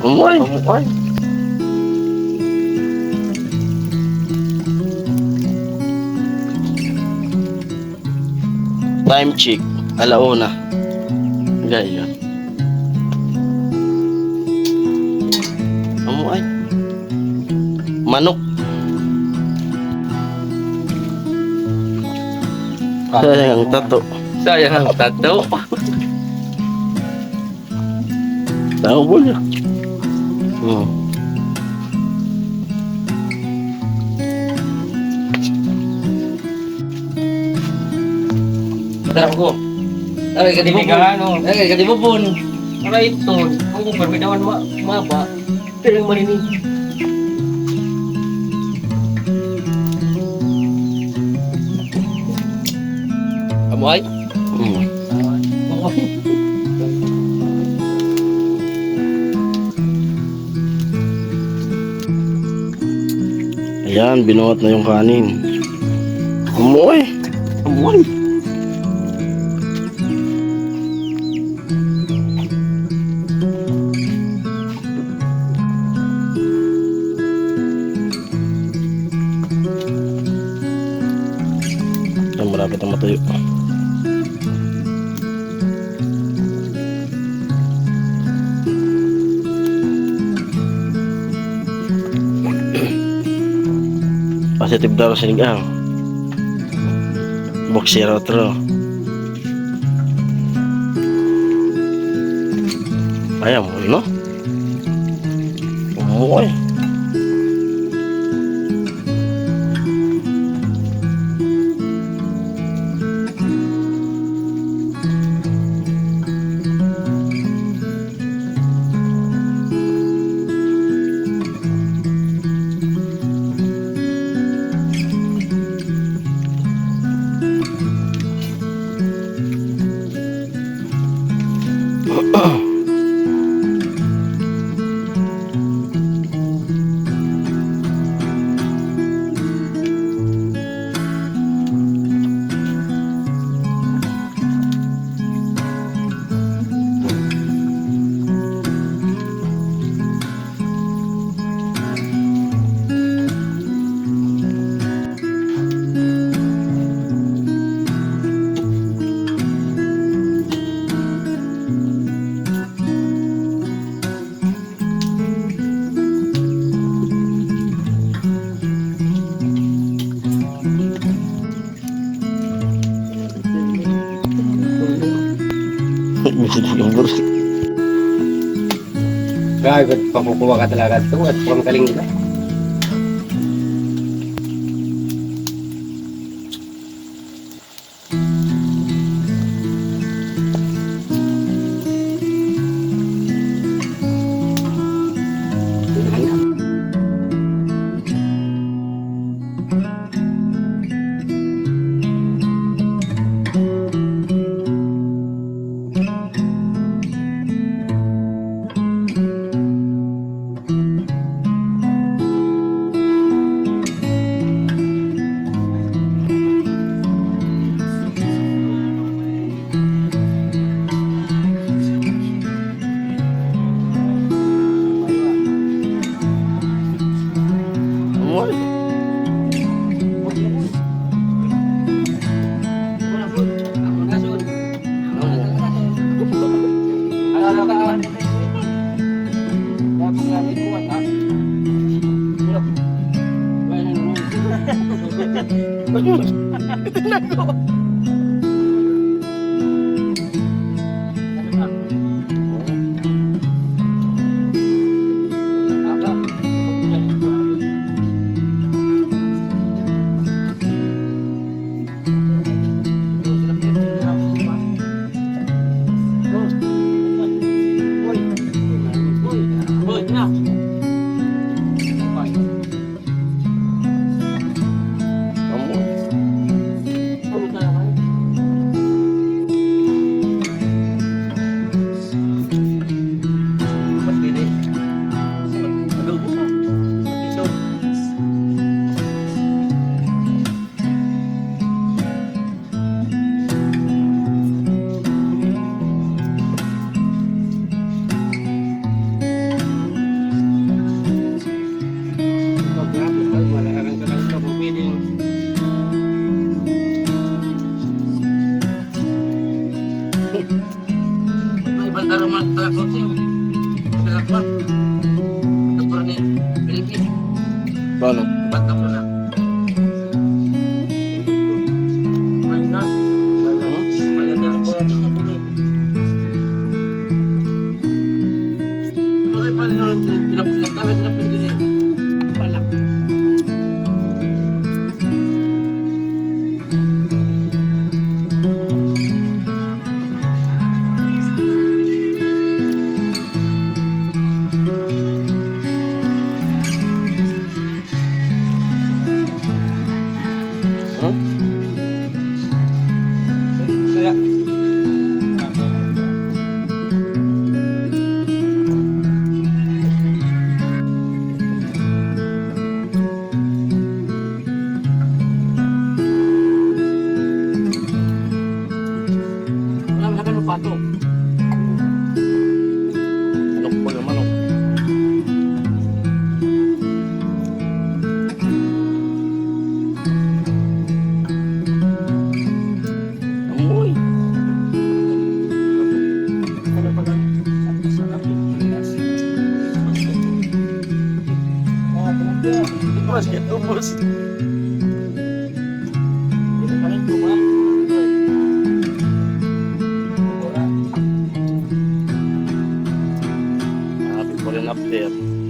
Amoy. Amoy. Time check. Alauna. Ganyan. Amoy. Manok. Sayang ang tato. Sayang ang tato. Tao po niya. Tara ko. Tara ka di mo pun. Tara ka di mo pun. Tara ito. Ang kung permidawan maba. Pero yung marinig. Amoy? Amoy. Ayan, binuhat na yung kanin. Amoy. Amoy. Ayan, malapit ang matuyo. Positive daw sa sinigang. Boxero otro. Ayam, no? Umoy. Bisa digembur. Gagod pamukuha ka talaga ito at pangkaling nila. ako. Ito ni Philippines. Paano? Bata mo na. Ayun na. Ayun na. Bakit pa rin pinapin din eh? Palak. Huh? Kaya. Wala ka ng pato. Manok po yung manok. Amoy. Mas gitu bos. Happy for an update.